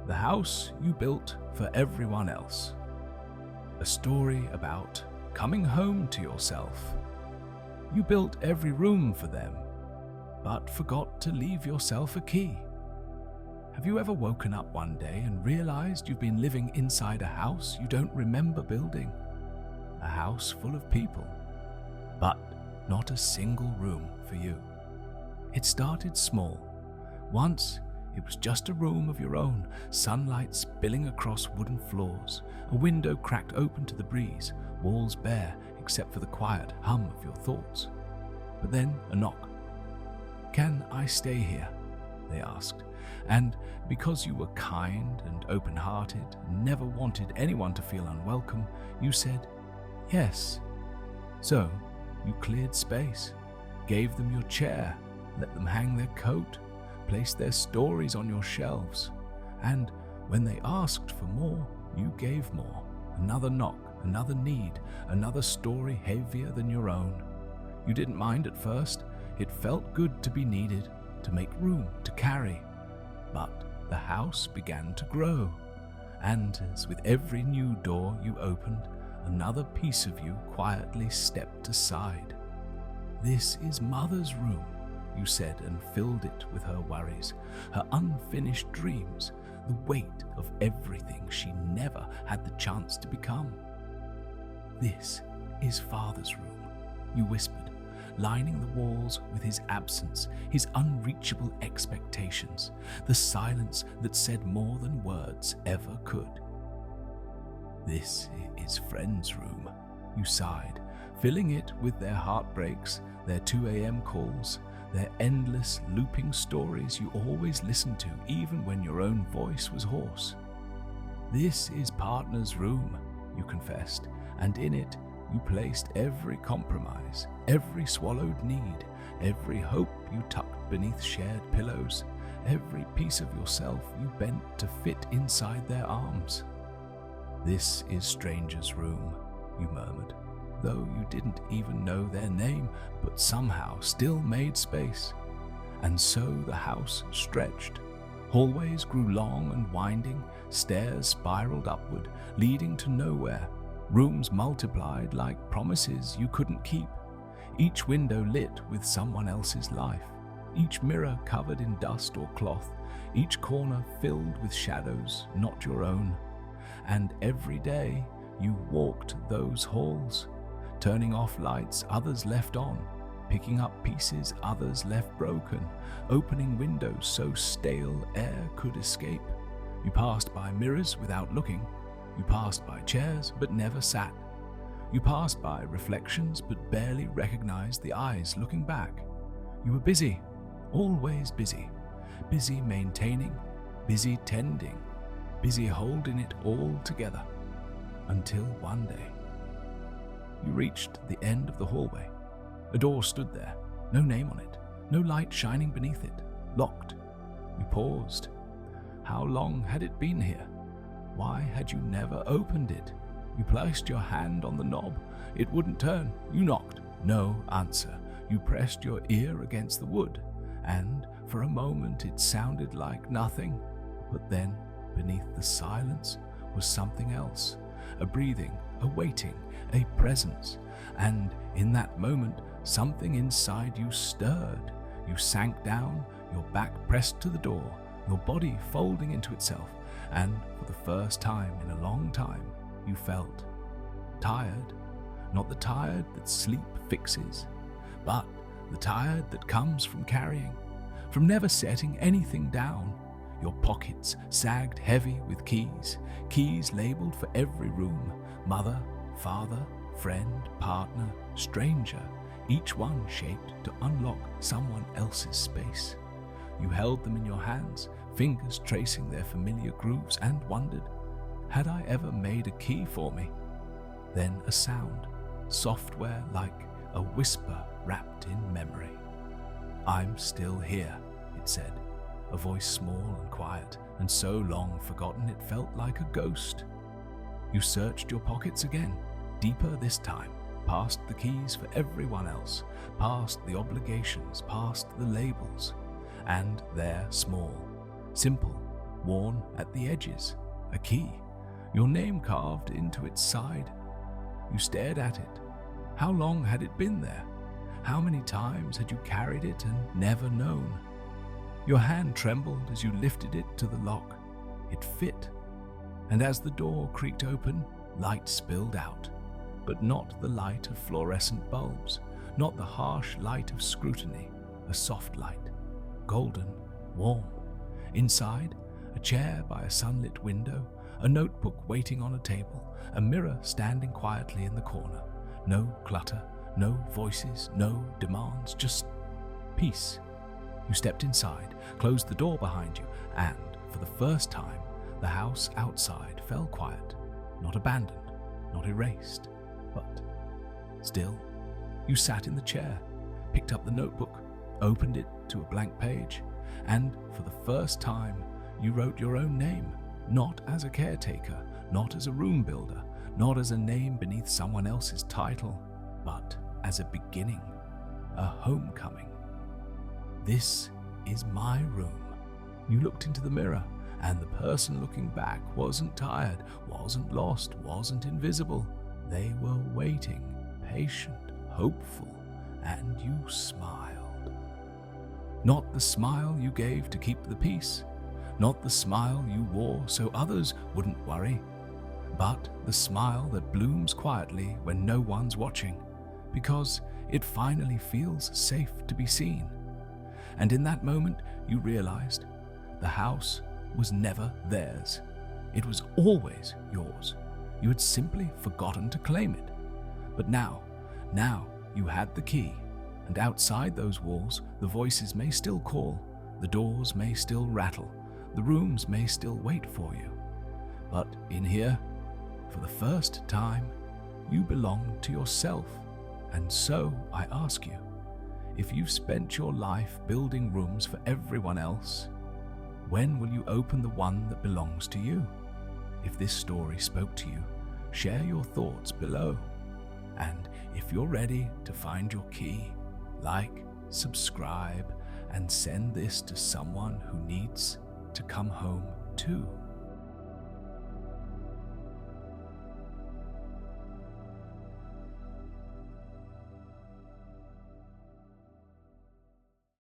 The house you built for everyone else. A story about coming home to yourself. You built every room for them, but forgot to leave yourself a key. Have you ever woken up one day and realized you've been living inside a house you don't remember building? A house full of people, but not a single room for you. It started small. Once, it was just a room of your own, sunlight spilling across wooden floors, a window cracked open to the breeze, walls bare except for the quiet hum of your thoughts. But then a knock. "Can I stay here?" they asked. And because you were kind and open-hearted, and never wanted anyone to feel unwelcome, you said, "Yes." So, you cleared space, gave them your chair, let them hang their coat, placed their stories on your shelves, and when they asked for more, you gave more. Another knock, another need, another story heavier than your own. You didn't mind at first. It felt good to be needed, to make room, to carry. But the house began to grow, and as with every new door you opened, another piece of you quietly stepped aside. "This is Mother's room," you said, and filled it with her worries, her unfinished dreams, the weight of everything she never had the chance to become. "This is Father's room," you whispered, lining the walls with his absence, his unreachable expectations, the silence that said more than words ever could. "This is Friend's room," you sighed, filling it with their heartbreaks, their 2 a.m. calls, their endless looping stories you always listened to even when your own voice was hoarse. "This is Partner's room," you confessed, and in it you placed every compromise, every swallowed need, every hope you tucked beneath shared pillows, every piece of yourself you bent to fit inside their arms. "This is Stranger's room," you murmured, though you didn't even know their name, but somehow still made space. And so the house stretched. Hallways grew long and winding, stairs spiraled upward, leading to nowhere. Rooms multiplied like promises you couldn't keep, each window lit with someone else's life, each mirror covered in dust or cloth, each corner filled with shadows not your own. And every day you walked those halls, turning off lights others left on, picking up pieces others left broken, opening windows so stale air could escape. You passed by mirrors without looking. You passed by chairs but never sat. You passed by reflections but barely recognized the eyes looking back. You were busy, always busy, busy maintaining, busy tending, busy holding it all together. Until one day, you reached the end of the hallway. A door stood there, no name on it, no light shining beneath it, locked. You paused. How long had it been here? Why had you never opened it? You placed your hand on the knob. It wouldn't turn. You knocked. No answer. You pressed your ear against the wood, and for a moment it sounded like nothing. But then, beneath the silence, was something else. A breathing, a waiting, a presence. And in that moment, something inside you stirred. You sank down, your back pressed to the door, your body folding into itself, and for the first time in a long time, you felt tired. Not the tired that sleep fixes, but the tired that comes from carrying, from never setting anything down. Your pockets sagged heavy with keys, keys labeled for every room, mother, father, friend, partner, stranger, each one shaped to unlock someone else's space. You held them in your hands, fingers tracing their familiar grooves, and wondered, had I ever made a key for me? Then a sound, software like a whisper wrapped in memory. "I'm still here," it said, a voice small and quiet, and so long forgotten it felt like a ghost. You searched your pockets again, deeper this time, past the keys for everyone else, past the obligations, past the labels, and there, small, simple, worn at the edges, a key, your name carved into its side. You stared at it. How long had it been there? How many times had you carried it and never known? Your hand trembled as you lifted it to the lock. It fit, and as the door creaked open, light spilled out, but not the light of fluorescent bulbs, not the harsh light of scrutiny, a soft light, golden, warm. Inside, a chair by a sunlit window, a notebook waiting on a table, a mirror standing quietly in the corner. No clutter, no voices, no demands, just peace. You stepped inside, closed the door behind you, and, for the first time, the house outside fell quiet, not abandoned, not erased, but still. You sat in the chair, picked up the notebook, opened it to a blank page, and for the first time, you wrote your own name, not as a caretaker, not as a room builder, not as a name beneath someone else's title, but as a beginning, a homecoming. This is my room. You looked into the mirror, and the person looking back wasn't tired, wasn't lost, wasn't invisible. They were waiting, patient, hopeful, and you smiled. Not the smile you gave to keep the peace, not the smile you wore so others wouldn't worry, but the smile that blooms quietly when no one's watching, because it finally feels safe to be seen. And in that moment, you realized the house was never theirs. It was always yours. You had simply forgotten to claim it. But now you had the key, and outside those walls, the voices may still call, the doors may still rattle, the rooms may still wait for you. But in here, for the first time, you belong to yourself. And so I ask you, if you've spent your life building rooms for everyone else, when will you open the one that belongs to you? If this story spoke to you, share your thoughts below. And if you're ready to find your key, like, subscribe, and send this to someone who needs to come home too.